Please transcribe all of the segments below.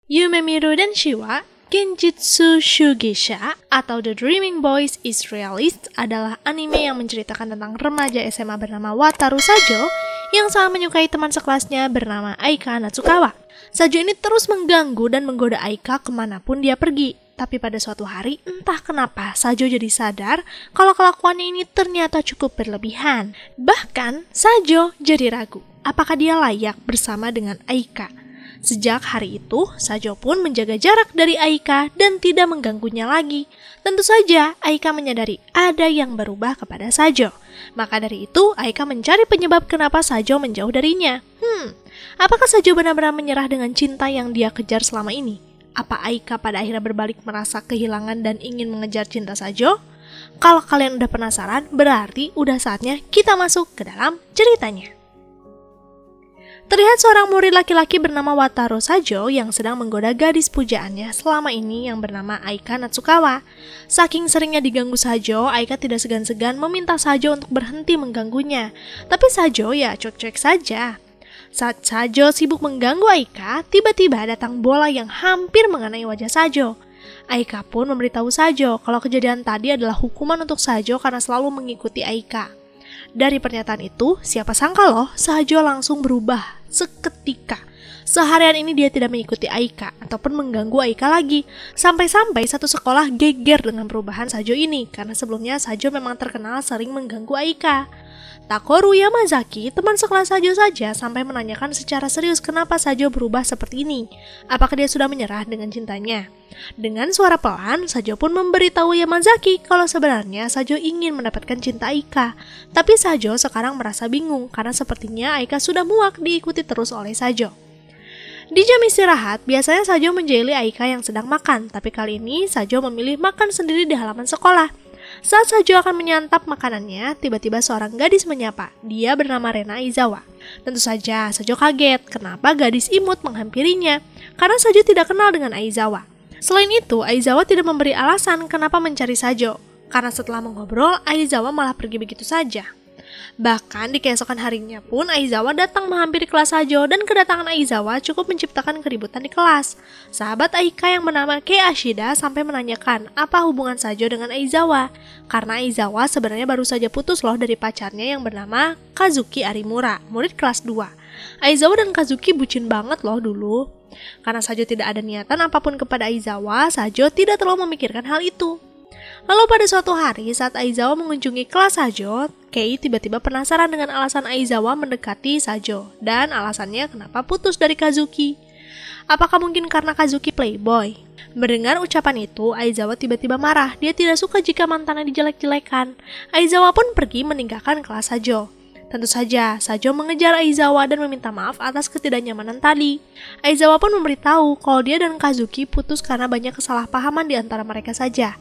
Yumemiru dan Shiwa, Genjitsu Shugeisha atau The Dreaming Boys is Realist adalah anime yang menceritakan tentang remaja SMA bernama Wataru Sajo yang sangat menyukai teman sekelasnya bernama Aika Natsukawa. Sajo ini terus mengganggu dan menggoda Aika kemanapun dia pergi. Tapi pada suatu hari, entah kenapa Sajo jadi sadar kalau kelakuannya ini ternyata cukup berlebihan. Bahkan, Sajo jadi ragu apakah dia layak bersama dengan Aika. Sejak hari itu, Sajo pun menjaga jarak dari Aika dan tidak mengganggunya lagi. Tentu saja, Aika menyadari ada yang berubah kepada Sajo. Maka dari itu, Aika mencari penyebab kenapa Sajo menjauh darinya. Apakah Sajo benar-benar menyerah dengan cinta yang dia kejar selama ini? Apa Aika pada akhirnya berbalik merasa kehilangan dan ingin mengejar cinta Sajo? Kalau kalian udah penasaran, berarti udah saatnya kita masuk ke dalam ceritanya. Terlihat seorang murid laki-laki bernama Wataru Sajo yang sedang menggoda gadis pujaannya selama ini yang bernama Aika Natsukawa. Saking seringnya diganggu Sajo, Aika tidak segan-segan meminta Sajo untuk berhenti mengganggunya. Tapi Sajo ya cuek-cuek saja. Saat Sajo sibuk mengganggu Aika, tiba-tiba datang bola yang hampir mengenai wajah Sajo. Aika pun memberitahu Sajo kalau kejadian tadi adalah hukuman untuk Sajo karena selalu mengikuti Aika. Dari pernyataan itu, siapa sangka loh, Sajo langsung berubah seketika. Seharian ini dia tidak mengikuti Aika ataupun mengganggu Aika lagi. Sampai-sampai satu sekolah geger dengan perubahan Sajo ini karena sebelumnya Sajo memang terkenal sering mengganggu Aika. Takoru Yamazaki, teman sekelas Sajo saja, sampai menanyakan secara serius kenapa Sajo berubah seperti ini. Apakah dia sudah menyerah dengan cintanya? Dengan suara pelan, Sajo pun memberitahu Yamazaki kalau sebenarnya Sajo ingin mendapatkan cinta Aika. Tapi Sajo sekarang merasa bingung karena sepertinya Aika sudah muak diikuti terus oleh Sajo. Di jam istirahat, biasanya Sajo menjahili Aika yang sedang makan, tapi kali ini Sajo memilih makan sendiri di halaman sekolah. Saat Sajo akan menyantap makanannya, tiba-tiba seorang gadis menyapa. Dia bernama Rena Aizawa. Tentu saja, Sajo kaget kenapa gadis imut menghampirinya, karena Sajo tidak kenal dengan Aizawa. Selain itu, Aizawa tidak memberi alasan kenapa mencari Sajo, karena setelah mengobrol, Aizawa malah pergi begitu saja. Bahkan di keesokan harinya pun Aizawa datang menghampiri kelas Sajo dan kedatangan Aizawa cukup menciptakan keributan di kelas. Sahabat Aika yang bernama Kei Ashida sampai menanyakan apa hubungan Sajo dengan Aizawa. Karena Aizawa sebenarnya baru saja putus loh dari pacarnya yang bernama Kazuki Arimura, murid kelas 2. Aizawa dan Kazuki bucin banget loh dulu. Karena Sajo tidak ada niatan apapun kepada Aizawa, Sajo tidak terlalu memikirkan hal itu. Lalu pada suatu hari saat Aizawa mengunjungi kelas Sajo, Kei tiba-tiba penasaran dengan alasan Aizawa mendekati Sajo dan alasannya kenapa putus dari Kazuki. Apakah mungkin karena Kazuki playboy? Mendengar ucapan itu, Aizawa tiba-tiba marah. Dia tidak suka jika mantannya dijelek-jelekan. Aizawa pun pergi meninggalkan kelas Sajo. Tentu saja, Sajo mengejar Aizawa dan meminta maaf atas ketidaknyamanan tadi. Aizawa pun memberitahu kalau dia dan Kazuki putus karena banyak kesalahpahaman di antara mereka saja.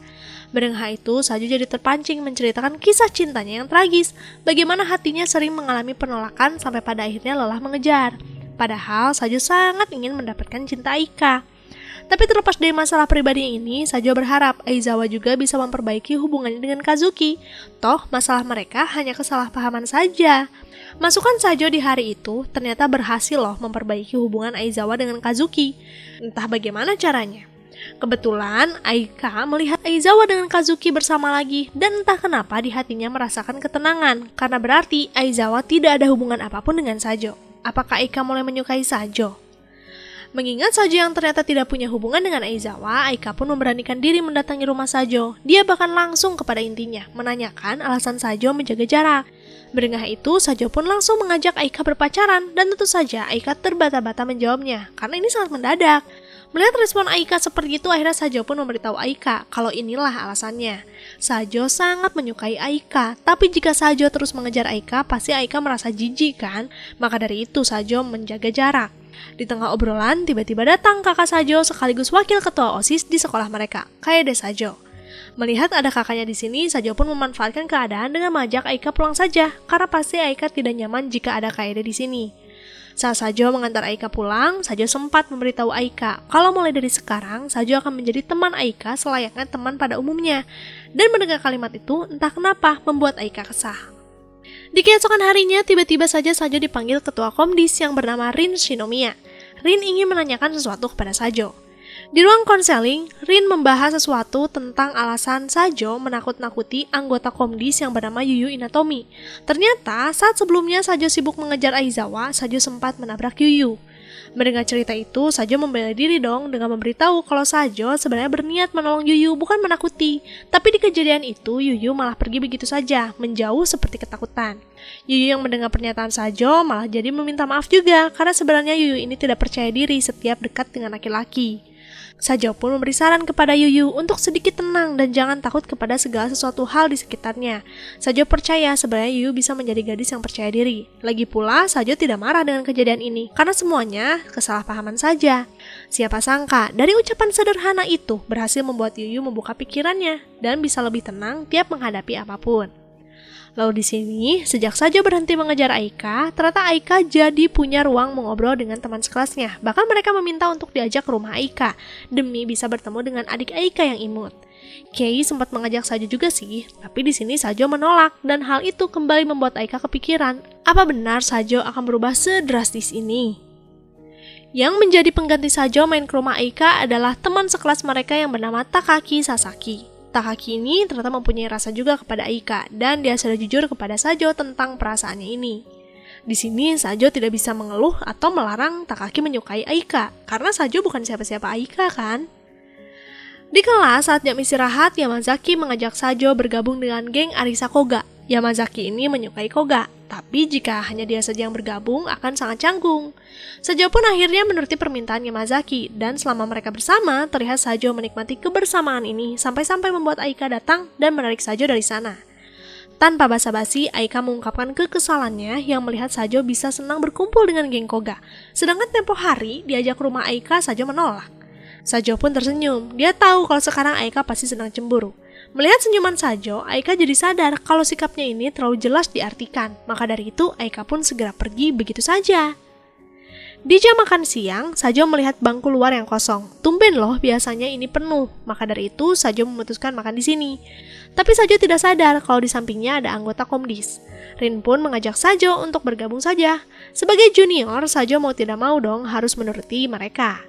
Mendengar itu, Sajo jadi terpancing menceritakan kisah cintanya yang tragis, bagaimana hatinya sering mengalami penolakan sampai pada akhirnya lelah mengejar. Padahal, Sajo sangat ingin mendapatkan cinta Aika. Tapi terlepas dari masalah pribadi ini, Sajo berharap Aizawa juga bisa memperbaiki hubungannya dengan Kazuki. Toh, masalah mereka hanya kesalahpahaman saja. Masukan Sajo di hari itu ternyata berhasil loh memperbaiki hubungan Aizawa dengan Kazuki. Entah bagaimana caranya. Kebetulan, Aika melihat Aizawa dengan Kazuki bersama lagi dan entah kenapa di hatinya merasakan ketenangan karena berarti Aizawa tidak ada hubungan apapun dengan Sajo. Apakah Aika mulai menyukai Sajo? Mengingat Sajo yang ternyata tidak punya hubungan dengan Aizawa, Aika pun memberanikan diri mendatangi rumah Sajo. Dia bahkan langsung kepada intinya, menanyakan alasan Sajo menjaga jarak. Mendengar itu, Sajo pun langsung mengajak Aika berpacaran dan tentu saja Aika terbata-bata menjawabnya karena ini sangat mendadak. Melihat respon Aika seperti itu, akhirnya Sajo pun memberitahu Aika kalau inilah alasannya. Sajo sangat menyukai Aika, tapi jika Sajo terus mengejar Aika, pasti Aika merasa jijik kan? Maka dari itu Sajo menjaga jarak. Di tengah obrolan, tiba-tiba datang kakak Sajo sekaligus wakil ketua OSIS di sekolah mereka, Kaede Sajo. Melihat ada kakaknya di sini, Sajo pun memanfaatkan keadaan dengan mengajak Aika pulang saja, karena pasti Aika tidak nyaman jika ada Kaede di sini. Saat Sajo mengantar Aika pulang, Sajo sempat memberitahu Aika kalau mulai dari sekarang Sajo akan menjadi teman Aika selayaknya teman pada umumnya. Dan mendengar kalimat itu, entah kenapa membuat Aika kesah. Di keesokan harinya, tiba-tiba saja Sajo dipanggil ketua Komdis yang bernama Rin Shinomiya. Rin ingin menanyakan sesuatu kepada Sajo. Di ruang konseling, Rin membahas sesuatu tentang alasan Sajo menakut-nakuti anggota Komdis yang bernama Yuyu Inatomi. Ternyata, saat sebelumnya Sajo sibuk mengejar Aizawa, Sajo sempat menabrak Yuyu. Mendengar cerita itu, Sajo membela diri dong dengan memberitahu kalau Sajo sebenarnya berniat menolong Yuyu, bukan menakuti. Tapi di kejadian itu, Yuyu malah pergi begitu saja, menjauh seperti ketakutan. Yuyu yang mendengar pernyataan Sajo malah jadi meminta maaf juga, karena sebenarnya Yuyu ini tidak percaya diri setiap dekat dengan laki-laki. Sajo pun memberi saran kepada Yuyu untuk sedikit tenang dan jangan takut kepada segala sesuatu hal di sekitarnya. Sajo percaya sebenarnya Yuyu bisa menjadi gadis yang percaya diri. Lagi pula, Sajo tidak marah dengan kejadian ini, karena semuanya kesalahpahaman saja. Siapa sangka, dari ucapan sederhana itu berhasil membuat Yuyu membuka pikirannya dan bisa lebih tenang tiap menghadapi apapun. Lalu di sini, sejak Sajo berhenti mengejar Aika, ternyata Aika jadi punya ruang mengobrol dengan teman sekelasnya. Bahkan mereka meminta untuk diajak ke rumah Aika, demi bisa bertemu dengan adik Aika yang imut. Kei sempat mengajak Sajo juga sih, tapi di sini Sajo menolak, dan hal itu kembali membuat Aika kepikiran, apa benar Sajo akan berubah sedrastis ini? Yang menjadi pengganti Sajo main ke rumah Aika adalah teman sekelas mereka yang bernama Takaki Sasaki. Takaki ini ternyata mempunyai rasa juga kepada Aika, dan dia sudah jujur kepada Sajo tentang perasaannya ini. Di sini Sajo tidak bisa mengeluh atau melarang Takaki menyukai Aika, karena Sajo bukan siapa-siapa Aika kan? Di kelas saat jam istirahat, Yamazaki mengajak Sajo bergabung dengan geng Arisa Koga. Yamazaki ini menyukai Koga, tapi jika hanya dia saja yang bergabung akan sangat canggung. Sajo pun akhirnya menuruti permintaan Yamazaki, dan selama mereka bersama, terlihat Sajo menikmati kebersamaan ini sampai-sampai membuat Aika datang dan menarik Sajo dari sana. Tanpa basa-basi, Aika mengungkapkan kekesalannya yang melihat Sajo bisa senang berkumpul dengan geng Koga. Sedangkan tempo hari, diajak ke rumah Aika, Sajo menolak. Sajo pun tersenyum, dia tahu kalau sekarang Aika pasti sedang cemburu. Melihat senyuman Sajo, Aika jadi sadar kalau sikapnya ini terlalu jelas diartikan. Maka dari itu, Aika pun segera pergi begitu saja. Di jam makan siang, Sajo melihat bangku luar yang kosong. Tumben loh, biasanya ini penuh. Maka dari itu, Sajo memutuskan makan di sini. Tapi Sajo tidak sadar kalau di sampingnya ada anggota Komdis. Rin pun mengajak Sajo untuk bergabung saja. Sebagai junior, Sajo mau tidak mau dong harus menuruti mereka.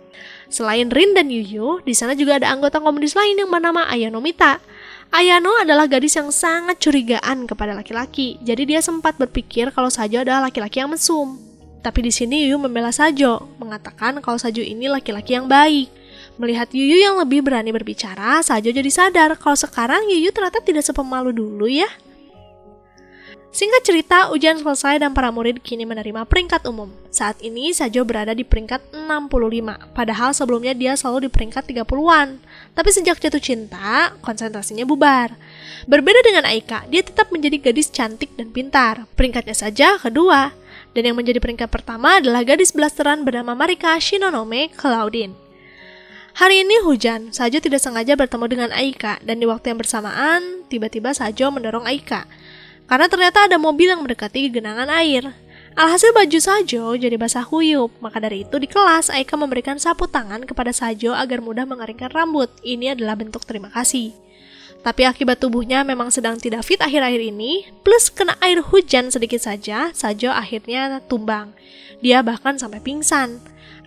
Selain Rin dan Yuyu, di sana juga ada anggota Komdis lain yang bernama Ayano Mita. Ayano adalah gadis yang sangat curigaan kepada laki-laki, jadi dia sempat berpikir kalau Sajo adalah laki-laki yang mesum. Tapi di sini Yuyu membela Sajo, mengatakan kalau Sajo ini laki-laki yang baik. Melihat Yuyu yang lebih berani berbicara, Sajo jadi sadar kalau sekarang Yuyu ternyata tidak sepemalu dulu ya. Singkat cerita, ujian selesai dan para murid kini menerima peringkat umum. Saat ini Sajo berada di peringkat 65, padahal sebelumnya dia selalu di peringkat 30-an. Tapi sejak jatuh cinta, konsentrasinya bubar. Berbeda dengan Aika, dia tetap menjadi gadis cantik dan pintar. Peringkatnya saja kedua. Dan yang menjadi peringkat pertama adalah gadis blasteran bernama Marika Shinonome Claudine. Hari ini hujan, Sajo tidak sengaja bertemu dengan Aika, dan di waktu yang bersamaan, tiba-tiba Sajo mendorong Aika. Karena ternyata ada mobil yang mendekati genangan air. Alhasil baju Sajo jadi basah kuyup, maka dari itu di kelas Aika memberikan sapu tangan kepada Sajo agar mudah mengeringkan rambut. Ini adalah bentuk terima kasih. Tapi akibat tubuhnya memang sedang tidak fit akhir-akhir ini, plus kena air hujan sedikit saja, Sajo akhirnya tumbang. Dia bahkan sampai pingsan.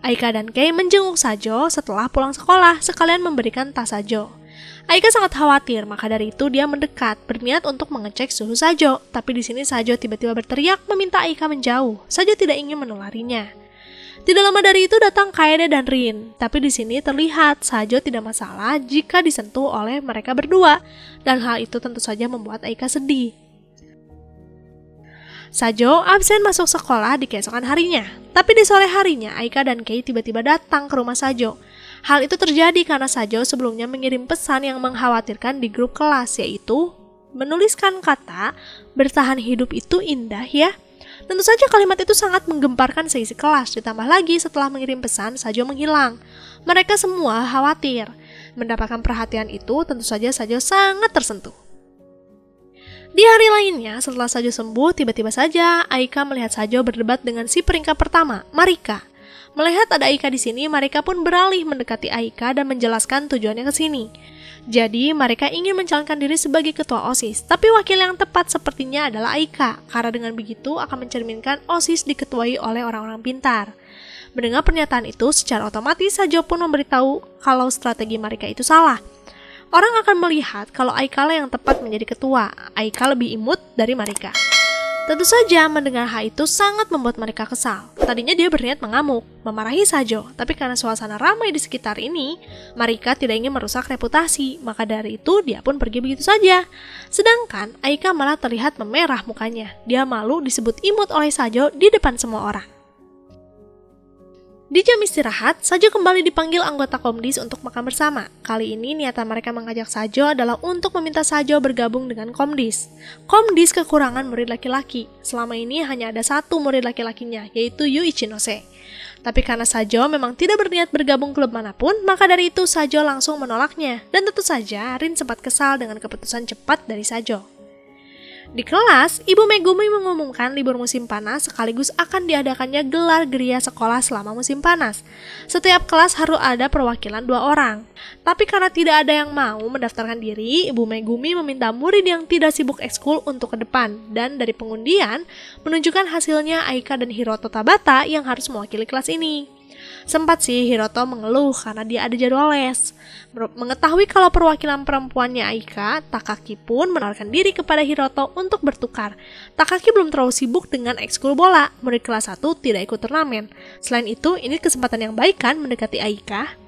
Aika dan Kei menjenguk Sajo setelah pulang sekolah, sekalian memberikan tas Sajo. Aika sangat khawatir, maka dari itu dia mendekat, berniat untuk mengecek suhu Sajo. Tapi di sini Sajo tiba-tiba berteriak meminta Aika menjauh. Sajo tidak ingin menularinya. Tidak lama dari itu datang Kaede dan Rin. Tapi di sini terlihat Sajo tidak masalah jika disentuh oleh mereka berdua. Dan hal itu tentu saja membuat Aika sedih. Sajo absen masuk sekolah di keesokan harinya. Tapi di sore harinya Aika dan Kei tiba-tiba datang ke rumah Sajo. Hal itu terjadi karena Sajo sebelumnya mengirim pesan yang mengkhawatirkan di grup kelas, yaitu menuliskan kata, bertahan hidup itu indah ya. Tentu saja kalimat itu sangat menggemparkan seisi kelas, ditambah lagi setelah mengirim pesan, Sajo menghilang. Mereka semua khawatir. Mendapatkan perhatian itu, tentu saja Sajo sangat tersentuh. Di hari lainnya, setelah Sajo sembuh, tiba-tiba saja Aika melihat Sajo berdebat dengan si peringkat pertama, Marika. Melihat ada Aika di sini, Marika pun beralih mendekati Aika dan menjelaskan tujuannya ke sini. Jadi, mereka ingin mencalonkan diri sebagai ketua OSIS, tapi wakil yang tepat sepertinya adalah Aika, karena dengan begitu akan mencerminkan OSIS diketuai oleh orang-orang pintar. Mendengar pernyataan itu, secara otomatis Sajo pun memberitahu kalau strategi Marika itu salah. Orang akan melihat kalau Aika lah yang tepat menjadi ketua. Aika lebih imut dari Marika. Tentu saja mendengar hal itu sangat membuat Marika kesal. Tadinya dia berniat mengamuk, memarahi Sajo, tapi karena suasana ramai di sekitar ini, Marika tidak ingin merusak reputasi, maka dari itu dia pun pergi begitu saja. Sedangkan Aika malah terlihat memerah mukanya. Dia malu disebut imut oleh Sajo di depan semua orang. Di jam istirahat, Sajo kembali dipanggil anggota Komdis untuk makan bersama. Kali ini niatan mereka mengajak Sajo adalah untuk meminta Sajo bergabung dengan Komdis. Komdis kekurangan murid laki-laki. Selama ini hanya ada satu murid laki-lakinya, yaitu Yu Ichinose. Tapi karena Sajo memang tidak berniat bergabung klub manapun, maka dari itu Sajo langsung menolaknya. Dan tentu saja Rin sempat kesal dengan keputusan cepat dari Sajo. Di kelas, Ibu Megumi mengumumkan libur musim panas sekaligus akan diadakannya gelar geria sekolah selama musim panas. Setiap kelas harus ada perwakilan 2 orang. Tapi karena tidak ada yang mau mendaftarkan diri, Ibu Megumi meminta murid yang tidak sibuk ekskul untuk ke depan. Dan dari pengundian, menunjukkan hasilnya Aika dan Hiroto Tabata yang harus mewakili kelas ini. Sempat sih Hiroto mengeluh karena dia ada jadwal les. Mengetahui kalau perwakilan perempuannya Aika, Takaki pun menawarkan diri kepada Hiroto untuk bertukar. Takaki belum terlalu sibuk dengan ekskul bola, murid kelas 1 tidak ikut turnamen. Selain itu, ini kesempatan yang baik kan mendekati Aika?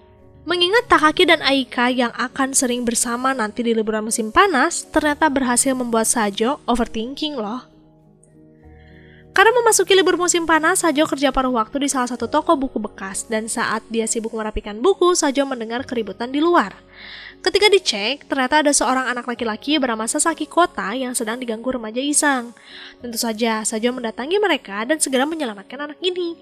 Mengingat Takaki dan Aika yang akan sering bersama nanti di liburan musim panas, ternyata berhasil membuat Sajo overthinking loh. Karena memasuki libur musim panas, Sajo kerja paruh waktu di salah satu toko buku bekas, dan saat dia sibuk merapikan buku, Sajo mendengar keributan di luar. Ketika dicek, ternyata ada seorang anak laki-laki bernama Sasaki Kota yang sedang diganggu remaja iseng. Tentu saja, Sajo mendatangi mereka dan segera menyelamatkan anak ini.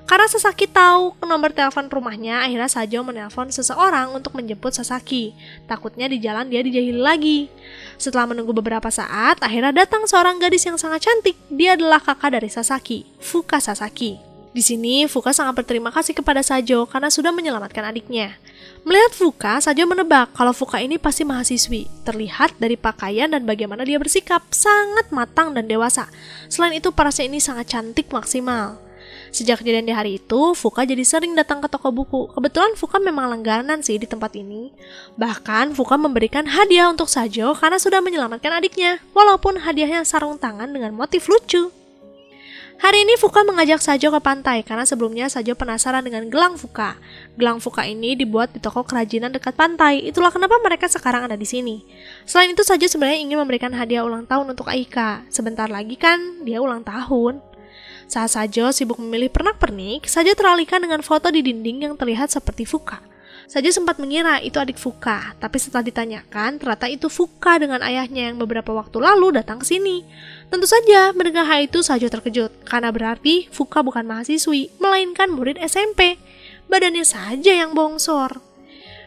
Karena Sasaki tahu nomor telepon rumahnya, akhirnya Sajo menelpon seseorang untuk menjemput Sasaki. Takutnya di jalan dia dijahili lagi. Setelah menunggu beberapa saat, akhirnya datang seorang gadis yang sangat cantik. Dia adalah kakak dari Sasaki, Fuka Sasaki. Di sini, Fuka sangat berterima kasih kepada Sajo karena sudah menyelamatkan adiknya. Melihat Fuka, Sajo menebak kalau Fuka ini pasti mahasiswi. Terlihat dari pakaian dan bagaimana dia bersikap, sangat matang dan dewasa. Selain itu, parasnya ini sangat cantik maksimal. Sejak kejadian di hari itu, Fuka jadi sering datang ke toko buku. Kebetulan Fuka memang langganan sih di tempat ini. Bahkan Fuka memberikan hadiah untuk Sajo karena sudah menyelamatkan adiknya, walaupun hadiahnya sarung tangan dengan motif lucu. Hari ini Fuka mengajak Sajo ke pantai karena sebelumnya Sajo penasaran dengan gelang Fuka. Gelang Fuka ini dibuat di toko kerajinan dekat pantai, itulah kenapa mereka sekarang ada di sini. Selain itu, Sajo sebenarnya ingin memberikan hadiah ulang tahun untuk Aika. Sebentar lagi kan dia ulang tahun. Saat Sajo sibuk memilih pernak-pernik, Sajo teralihkan dengan foto di dinding yang terlihat seperti Fuka. Sajo sempat mengira itu adik Fuka, tapi setelah ditanyakan, ternyata itu Fuka dengan ayahnya yang beberapa waktu lalu datang ke sini. Tentu saja, mendengar hal itu Sajo terkejut, karena berarti Fuka bukan mahasiswi, melainkan murid SMP. Badannya saja yang bongsor.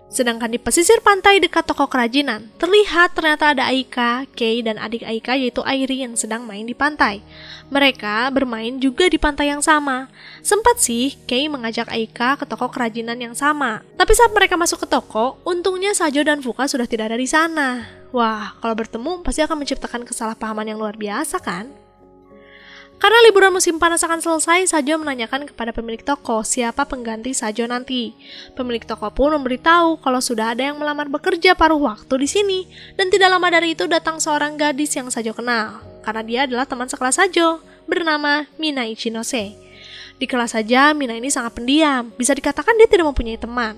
Sedangkan di pesisir pantai dekat toko kerajinan, terlihat ternyata ada Aika, Kei, dan adik Aika yaitu Airi yang sedang main di pantai. Mereka bermain juga di pantai yang sama. Sempat sih Kei mengajak Aika ke toko kerajinan yang sama. Tapi saat mereka masuk ke toko, untungnya Sajo dan Fuka sudah tidak ada di sana. Wah, kalau bertemu pasti akan menciptakan kesalahpahaman yang luar biasa kan? Karena liburan musim panas akan selesai, Sajo menanyakan kepada pemilik toko siapa pengganti Sajo nanti. Pemilik toko pun memberitahu kalau sudah ada yang melamar bekerja paruh waktu di sini. Dan tidak lama dari itu datang seorang gadis yang Sajo kenal. Karena dia adalah teman sekelas Sajo, bernama Mina Ichinose. Di kelas saja, Mina ini sangat pendiam. Bisa dikatakan dia tidak mempunyai teman.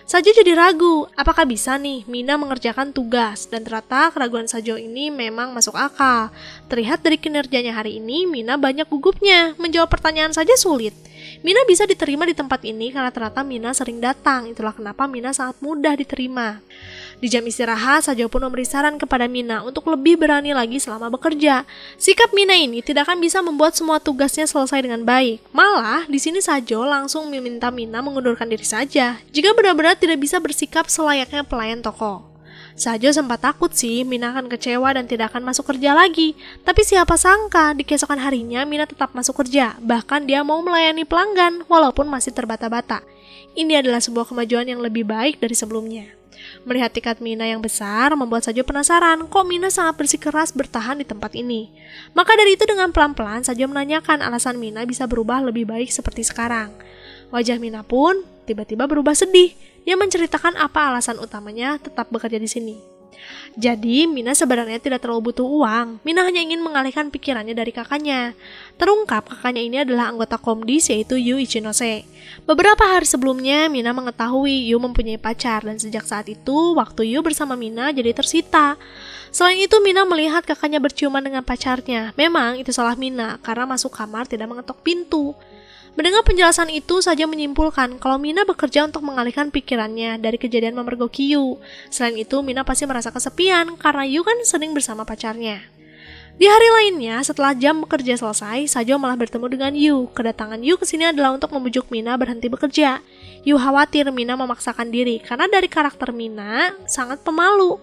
Sajo jadi ragu, apakah bisa nih Mina mengerjakan tugas, dan ternyata keraguan Sajo ini memang masuk akal. Terlihat dari kinerjanya hari ini, Mina banyak gugupnya, menjawab pertanyaan saja sulit. Mina bisa diterima di tempat ini karena ternyata Mina sering datang, itulah kenapa Mina sangat mudah diterima. Di jam istirahat, Sajo pun memberi saran kepada Mina untuk lebih berani lagi selama bekerja. Sikap Mina ini tidak akan bisa membuat semua tugasnya selesai dengan baik. Malah, di sini Sajo langsung meminta Mina mengundurkan diri saja, jika benar-benar tidak bisa bersikap selayaknya pelayan toko. Sajo sempat takut sih Mina akan kecewa dan tidak akan masuk kerja lagi. Tapi siapa sangka di keesokan harinya Mina tetap masuk kerja. Bahkan dia mau melayani pelanggan walaupun masih terbata-bata. Ini adalah sebuah kemajuan yang lebih baik dari sebelumnya. Melihat tingkat Mina yang besar membuat Sajo penasaran kok Mina sangat bersikeras bertahan di tempat ini. Maka dari itu dengan pelan-pelan Sajo menanyakan alasan Mina bisa berubah lebih baik seperti sekarang. Wajah Mina pun tiba-tiba berubah sedih. Dia menceritakan apa alasan utamanya tetap bekerja di sini. Jadi, Mina sebenarnya tidak terlalu butuh uang. Mina hanya ingin mengalihkan pikirannya dari kakaknya. Terungkap, kakaknya ini adalah anggota Komdis, yaitu Yu Ichinose. Beberapa hari sebelumnya, Mina mengetahui Yu mempunyai pacar, dan sejak saat itu, waktu Yu bersama Mina jadi tersita. Selain itu, Mina melihat kakaknya berciuman dengan pacarnya. Memang itu salah Mina, karena masuk kamar tidak mengetok pintu. Mendengar penjelasan itu, saja menyimpulkan kalau Mina bekerja untuk mengalihkan pikirannya dari kejadian memergoki Yu. Selain itu, Mina pasti merasa kesepian karena Yu kan sering bersama pacarnya. Di hari lainnya, setelah jam bekerja selesai, Sajo malah bertemu dengan Yu. Kedatangan Yu ke sini adalah untuk membujuk Mina berhenti bekerja. Yu khawatir Mina memaksakan diri karena dari karakter Mina sangat pemalu.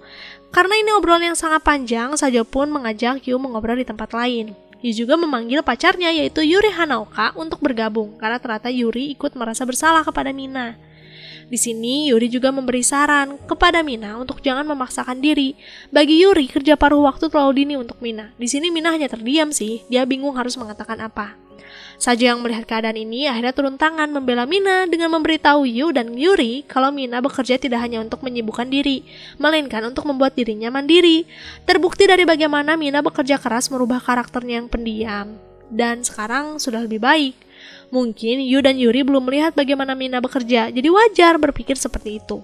Karena ini obrolan yang sangat panjang, Sajo pun mengajak Yu mengobrol di tempat lain. Yu juga memanggil pacarnya yaitu Yuri Hanaoka untuk bergabung karena ternyata Yuri ikut merasa bersalah kepada Mina. Di sini Yuri juga memberi saran kepada Mina untuk jangan memaksakan diri. Bagi Yuri, kerja paruh waktu terlalu dini untuk Mina. Di sini Mina hanya terdiam sih, dia bingung harus mengatakan apa. Sajo yang melihat keadaan ini akhirnya turun tangan membela Mina dengan memberitahu Yu dan Yuri kalau Mina bekerja tidak hanya untuk menyibukkan diri, melainkan untuk membuat dirinya mandiri. Terbukti dari bagaimana Mina bekerja keras merubah karakternya yang pendiam, dan sekarang sudah lebih baik. Mungkin Yu dan Yuri belum melihat bagaimana Mina bekerja, jadi wajar berpikir seperti itu.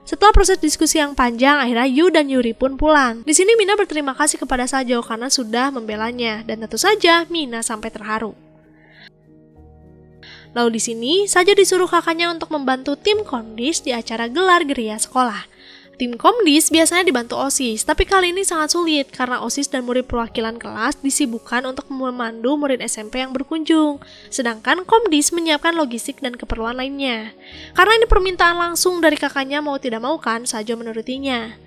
Setelah proses diskusi yang panjang, akhirnya Yu dan Yuri pun pulang. Di sini Mina berterima kasih kepada Sajo karena sudah membelanya, dan tentu saja Mina sampai terharu. Lalu di sini, Sajo disuruh kakaknya untuk membantu tim Komdis di acara gelar geria sekolah. Tim Komdis biasanya dibantu OSIS, tapi kali ini sangat sulit karena OSIS dan murid perwakilan kelas disibukkan untuk memandu murid SMP yang berkunjung. Sedangkan Komdis menyiapkan logistik dan keperluan lainnya. Karena ini permintaan langsung dari kakaknya mau tidak mau kan, Sajo menurutinya.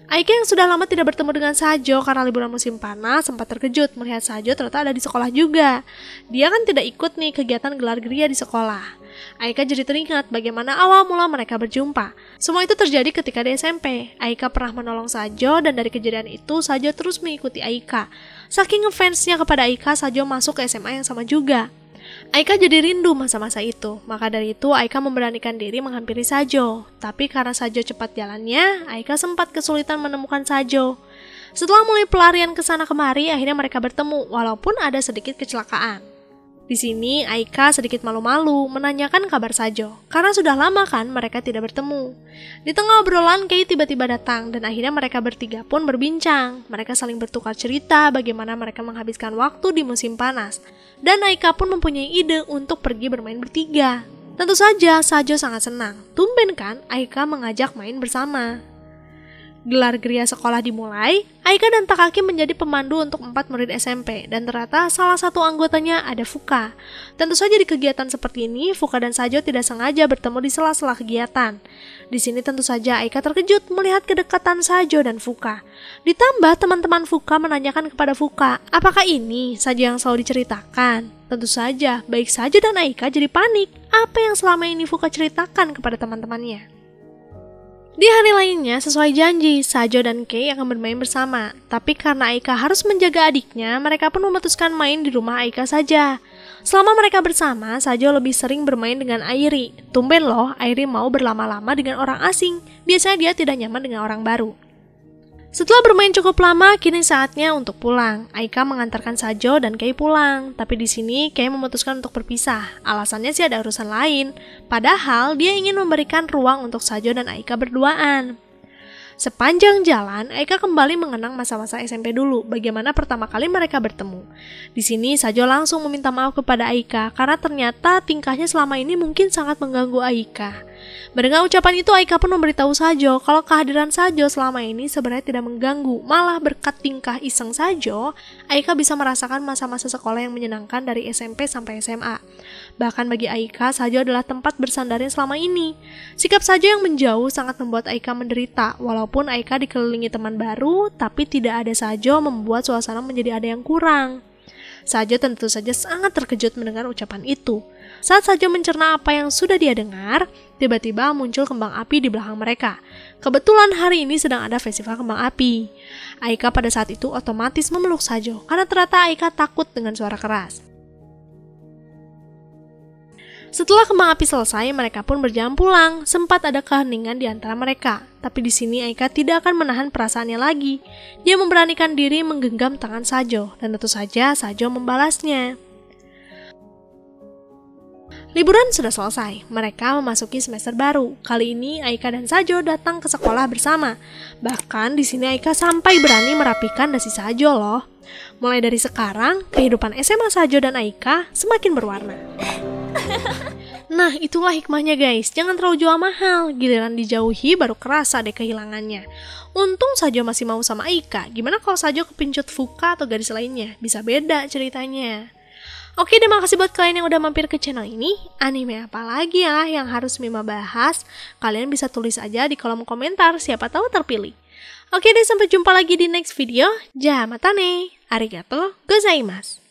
Aika yang sudah lama tidak bertemu dengan Sajo karena liburan musim panas sempat terkejut melihat Sajo ternyata ada di sekolah juga. Dia kan tidak ikut nih kegiatan gelar geria di sekolah. Aika jadi teringat bagaimana awal mula mereka berjumpa. Semua itu terjadi ketika di SMP. Aika pernah menolong Sajo dan dari kejadian itu Sajo terus mengikuti Aika. Saking ngefansnya kepada Aika, Sajo masuk ke SMA yang sama juga. Aika jadi rindu masa-masa itu, maka dari itu Aika memberanikan diri menghampiri Sajo. Tapi karena Sajo cepat jalannya, Aika sempat kesulitan menemukan Sajo. Setelah mulai pelarian ke sana kemari, akhirnya mereka bertemu walaupun ada sedikit kecelakaan. Di sini Aika sedikit malu-malu menanyakan kabar Sajo, karena sudah lama kan mereka tidak bertemu. Di tengah obrolan, Kei tiba-tiba datang dan akhirnya mereka bertiga pun berbincang. Mereka saling bertukar cerita bagaimana mereka menghabiskan waktu di musim panas. Dan Aika pun mempunyai ide untuk pergi bermain bertiga. Tentu saja Sajo sangat senang. Tumben kan Aika mengajak main bersama. Gelar geria sekolah dimulai, Aika dan Takaki menjadi pemandu untuk 4 murid SMP, dan ternyata salah satu anggotanya ada Fuka. Tentu saja di kegiatan seperti ini, Fuka dan Sajo tidak sengaja bertemu di sela-sela kegiatan. Di sini tentu saja Aika terkejut melihat kedekatan Sajo dan Fuka. Ditambah teman-teman Fuka menanyakan kepada Fuka, apakah ini Sajo yang selalu diceritakan? Tentu saja, baik Sajo dan Aika jadi panik. Apa yang selama ini Fuka ceritakan kepada teman-temannya? Di hari lainnya, sesuai janji, Sajo dan Kei akan bermain bersama. Tapi karena Aika harus menjaga adiknya, mereka pun memutuskan main di rumah Aika saja. Selama mereka bersama, Sajo lebih sering bermain dengan Airi. Tumben loh, Airi mau berlama-lama dengan orang asing. Biasanya dia tidak nyaman dengan orang baru. Setelah bermain cukup lama, kini saatnya untuk pulang. Aika mengantarkan Sajo dan Kei pulang, tapi di sini Kei memutuskan untuk berpisah. Alasannya sih ada urusan lain. Padahal dia ingin memberikan ruang untuk Sajo dan Aika berduaan. Sepanjang jalan, Aika kembali mengenang masa-masa SMP dulu, bagaimana pertama kali mereka bertemu. Di sini Sajo langsung meminta maaf kepada Aika karena ternyata tingkahnya selama ini mungkin sangat mengganggu Aika. Mendengar ucapan itu, Aika pun memberitahu Sajo kalau kehadiran Sajo selama ini sebenarnya tidak mengganggu, malah berkat tingkah iseng Sajo, Aika bisa merasakan masa-masa sekolah yang menyenangkan dari SMP sampai SMA. Bahkan bagi Aika, Sajo adalah tempat bersandarnya selama ini. Sikap Sajo yang menjauh sangat membuat Aika menderita, walaupun Aika dikelilingi teman baru, tapi tidak ada Sajo membuat suasana menjadi ada yang kurang. Sajo tentu saja sangat terkejut mendengar ucapan itu. Saat Sajo mencerna apa yang sudah dia dengar, tiba-tiba muncul kembang api di belakang mereka. Kebetulan hari ini sedang ada festival kembang api. Aika pada saat itu otomatis memeluk Sajo, karena ternyata Aika takut dengan suara keras. Setelah kembang api selesai, mereka pun berjalan pulang. Sempat ada keheningan di antara mereka. Tapi di sini Aika tidak akan menahan perasaannya lagi. Dia memberanikan diri menggenggam tangan Sajo, dan tentu saja Sajo membalasnya. Liburan sudah selesai, mereka memasuki semester baru. Kali ini Aika dan Sajo datang ke sekolah bersama. Bahkan di sini Aika sampai berani merapikan dasi Sajo loh. Mulai dari sekarang, kehidupan SMA Sajo dan Aika semakin berwarna. Nah, itulah hikmahnya guys, jangan terlalu jual mahal. Giliran dijauhi baru kerasa deh kehilangannya. Untung Sajo masih mau sama Aika. Gimana kalau Sajo kepincut Fuka atau gadis lainnya? Bisa beda ceritanya. Oke, terima kasih buat kalian yang udah mampir ke channel ini. Anime apa lagi ya yang harus Mima bahas? Kalian bisa tulis aja di kolom komentar, siapa tahu terpilih. Oke deh, sampai jumpa lagi di next video. Jamatane, arigato gozaimasu.